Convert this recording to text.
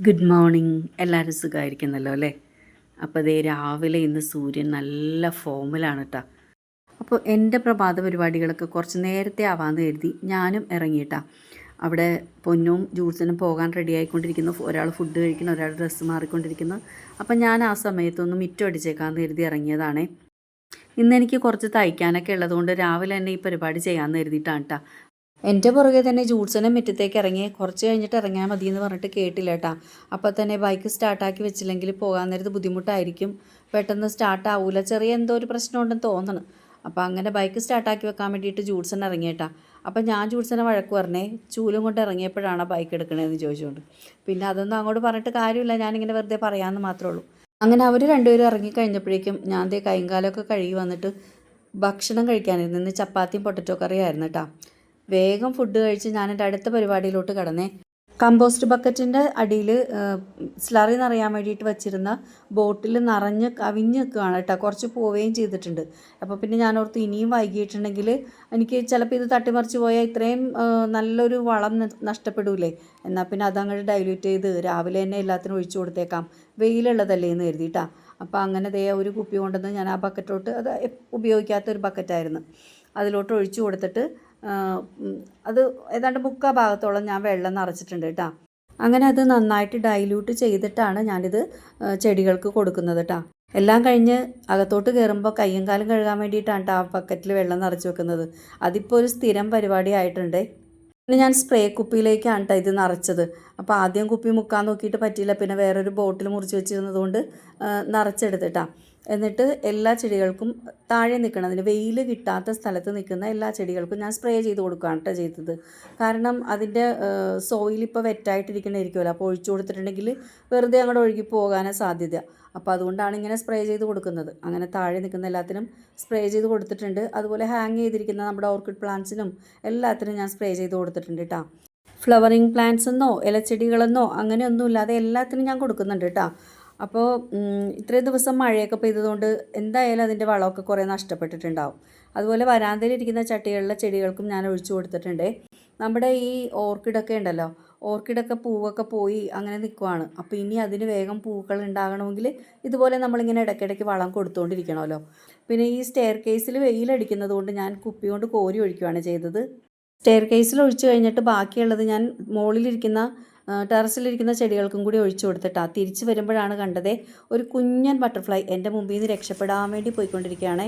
Good morning. എല്ലാവരും സുഖമായിരിക്കുന്നല്ലോ അല്ലേ? അപ്പോൾ ദേ രാവിലെ ഇന്ന് സൂര്യൻ നല്ല ഫോമിലാണ് കേട്ടോ. അപ്പോൾ എൻ്റെ പ്രഭാത പരിപാടികളൊക്കെ കുറച്ച് നേരത്തെ ആവാമെന്ന് കരുതി ഞാനും ഇറങ്ങിയിട്ടാ. അവിടെ പൊന്നും ജൂസിനും പോകാൻ റെഡി ആയിക്കൊണ്ടിരിക്കുന്നു. ഒരാൾ ഫുഡ് കഴിക്കുന്നു, ഒരാൾ ഡ്രസ്സ് മാറിക്കൊണ്ടിരിക്കുന്നു. അപ്പം ഞാൻ ആ സമയത്തൊന്ന് മിറ്റം അടിച്ചേക്കാമെന്ന് കരുതി ഇറങ്ങിയതാണേ. ഇന്നെനിക്ക് കുറച്ച് തയ്ക്കാനൊക്കെ ഉള്ളതുകൊണ്ട് രാവിലെ തന്നെ ഈ പരിപാടി ചെയ്യാമെന്ന് കരുതിയിട്ടാണ് കേട്ടോ. എൻ്റെ പുറകെ തന്നെ ജൂഡ്സനെ മുറ്റത്തേക്ക് ഇറങ്ങി കുറച്ച് കഴിഞ്ഞിട്ട് ഇറങ്ങിയാൽ മതി എന്ന് പറഞ്ഞിട്ട് കേട്ടില്ല കേട്ടാ. അപ്പോൾ തന്നെ ബൈക്ക് സ്റ്റാർട്ടാക്കി വെച്ചില്ലെങ്കിൽ പോകാൻ നേരത്ത് ബുദ്ധിമുട്ടായിരിക്കും, പെട്ടെന്ന് സ്റ്റാർട്ടാവില്ല, ചെറിയ എന്തോ ഒരു പ്രശ്നമുണ്ടെന്ന് തോന്നണം. അപ്പോൾ അങ്ങനെ ബൈക്ക് സ്റ്റാർട്ടാക്കി വെക്കാൻ വേണ്ടിയിട്ട് ജൂഡ്സൺ ഇറങ്ങിയേട്ടാ. അപ്പോൾ ഞാൻ ജൂഡ്സനെ വഴക്ക് പറഞ്ഞേ, ചൂലും കൊണ്ട് ഇറങ്ങിയപ്പോഴാണ് ബൈക്ക് എടുക്കണതെന്ന് ചോദിച്ചുകൊണ്ട്. പിന്നെ അതൊന്നും അങ്ങോട്ട് പറഞ്ഞിട്ട് കാര്യമില്ല, ഞാനിങ്ങനെ വെറുതെ പറയാമെന്ന് മാത്രമേ ഉള്ളൂ. അങ്ങനെ അവർ രണ്ടുപേരും ഇറങ്ങിക്കഴിഞ്ഞപ്പോഴേക്കും ഞാൻ ദേ കൈയും കാലമൊക്കെ കഴുകി വന്നിട്ട് ഭക്ഷണം കഴിക്കാനിരുന്നു. ഇന്ന് ചപ്പാത്തിയും പൊട്ടറ്റോ കറിയായിരുന്നു കേട്ടോ. വേഗം ഫുഡ് കഴിച്ച് ഞാൻ എൻ്റെ അടുത്ത പരിപാടിയിലോട്ട് കടന്നേ. കമ്പോസ്റ്റ് ബക്കറ്റിൻ്റെ അടിയിൽ സ്ലറി നിറയാൻ വേണ്ടിയിട്ട് വെച്ചിരുന്ന ബോട്ടിൽ നിറഞ്ഞ് കവിഞ്ഞ് നിൽക്കുകയാണ് കേട്ടോ. കുറച്ച് പോവുകയും ചെയ്തിട്ടുണ്ട്. അപ്പോൾ പിന്നെ ഞാനോർത്ത് ഇനിയും വൈകിയിട്ടുണ്ടെങ്കിൽ എനിക്ക് ചിലപ്പോൾ ഇത് തട്ടിമറിച്ച് പോയാൽ ഇത്രയും നല്ലൊരു വളം നഷ്ടപ്പെടൂലേ. എന്നാൽ പിന്നെ അതങ്ങോട്ട് ഡൈല്യൂട്ട് ചെയ്ത് രാവിലെ തന്നെ എല്ലാത്തിനും ഒഴിച്ചു കൊടുത്തേക്കാം, വെയിലുള്ളതല്ലേ എന്ന് കരുതിയിട്ടാണ്. അപ്പോൾ അങ്ങനെ ദേ ഒരു കുപ്പി കൊണ്ടുവന്ന് ഞാൻ ആ ബക്കറ്റോട്ട്, അത് ഉപയോഗിക്കാത്തൊരു ബക്കറ്റായിരുന്നു, അതിലോട്ട് ഒഴിച്ചു കൊടുത്തിട്ട് അത് ഏതാണ്ട് 3/4 ഭാഗത്തോളം ഞാൻ വെള്ളം നിറച്ചിട്ടുണ്ട് കേട്ടോ. അങ്ങനെ അത് നന്നായിട്ട് ഡൈല്യൂട്ട് ചെയ്തിട്ടാണ് ഞാനിത് ചെടികൾക്ക് കൊടുക്കുന്നത് കേട്ടോ. എല്ലാം കഴിഞ്ഞ് അകത്തോട്ട് കയറുമ്പോൾ കയ്യും കാലും കഴുകാൻ വേണ്ടിയിട്ടാണ് കേട്ടോ ആ ബക്കറ്റിൽ വെള്ളം നിറച്ച് വെക്കുന്നത്. അതിപ്പോൾ ഒരു സ്ഥിരം പരിപാടി ആയിട്ടുണ്ട്. പിന്നെ ഞാൻ സ്പ്രേ കുപ്പിയിലേക്കാണ് കേട്ടോ ഇത് നിറച്ചത്. അപ്പോൾ ആദ്യം കുപ്പി മുക്കാൻ നോക്കിയിട്ട് പറ്റിയില്ല, പിന്നെ വേറൊരു ബോട്ടിൽ മുറിച്ച് വെച്ചിരുന്നതുകൊണ്ട് നിറച്ചെടുത്തിട്ടാണ്. എന്നിട്ട് എല്ലാ ചെടികൾക്കും താഴെ നിൽക്കണതിന് വെയിൽ കിട്ടാത്ത സ്ഥലത്ത് നിൽക്കുന്ന എല്ലാ ചെടികൾക്കും ഞാൻ സ്പ്രേ ചെയ്ത് കൊടുക്കുകയാണ് കേട്ടോ ചെയ്തത്. കാരണം അതിൻ്റെ സോയിൽ ഇപ്പോൾ വെറ്റായിട്ടിരിക്കണമായിരിക്കുമല്ലോ, അപ്പോൾ ഒഴിച്ചു കൊടുത്തിട്ടുണ്ടെങ്കിൽ വെറുതെ അങ്ങോട്ട് ഒഴുകി പോകാനാണ് സാധ്യത. അപ്പോൾ അതുകൊണ്ടാണ് ഇങ്ങനെ സ്പ്രേ ചെയ്ത് കൊടുക്കുന്നത്. അങ്ങനെ താഴെ നിൽക്കുന്ന എല്ലാത്തിനും സ്പ്രേ ചെയ്ത് കൊടുത്തിട്ടുണ്ട്. അതുപോലെ ഹാങ് ചെയ്തിരിക്കുന്ന നമ്മുടെ ഓർക്കിഡ് പ്ലാന്റ്സിനും എല്ലാത്തിനും ഞാൻ സ്പ്രേ ചെയ്ത് കൊടുത്തിട്ടുണ്ട് കേട്ടോ. ഫ്ലവറിങ് പ്ലാന്റ്സ് എന്നോ ഇലച്ചെടികളെന്നോ അങ്ങനെയൊന്നുമില്ലാതെ എല്ലാത്തിനും ഞാൻ കൊടുക്കുന്നുണ്ട് കേട്ടോ. അപ്പോൾ ഇത്രയും ദിവസം മഴയൊക്കെ പെയ്തതുകൊണ്ട് എന്തായാലും അതിൻ്റെ വളമൊക്കെ കുറേ നഷ്ടപ്പെട്ടിട്ടുണ്ടാവും. അതുപോലെ വരാന്തയിലിരിക്കുന്ന ചട്ടികളിലെ ചെടികൾക്കും ഞാൻ ഒഴിച്ചു കൊടുത്തിട്ടുണ്ട്. നമ്മുടെ ഈ ഓർക്കിഡൊക്കെ ഉണ്ടല്ലോ, ഓർക്കിഡൊക്കെ പൂവൊക്കെ പോയി അങ്ങനെ നിൽക്കുവാണ്. അപ്പോൾ ഇനി അതിന് വേഗം പൂക്കൾ ഉണ്ടാകണമെങ്കിൽ ഇതുപോലെ നമ്മളിങ്ങനെ ഇടയ്ക്കിടയ്ക്ക് വളം കൊടുത്തുകൊണ്ടിരിക്കണമല്ലോ. പിന്നെ ഈ സ്റ്റെയർ കേസിൽ വെയിലടിക്കുന്നത് കൊണ്ട് ഞാൻ കുപ്പി കൊണ്ട് കോരി ഒഴിക്കുകയാണ് ചെയ്തത്. സ്റ്റെയർ കേസിൽ ഒഴിച്ചു കഴിഞ്ഞിട്ട് ബാക്കിയുള്ളത് ഞാൻ മുകളിലിരിക്കുന്ന ടെറസിലിരിക്കുന്ന ചെടികൾക്കും കൂടി ഒഴിച്ചു കൊടുത്തിട്ടാണ്. തിരിച്ച് വരുമ്പോഴാണ് കണ്ടത് ഒരു കുഞ്ഞൻ ബട്ടർഫ്ലൈ എൻ്റെ മുമ്പിൽ നിന്ന് രക്ഷപ്പെടാൻ വേണ്ടി പോയിക്കൊണ്ടിരിക്കുകയാണേ.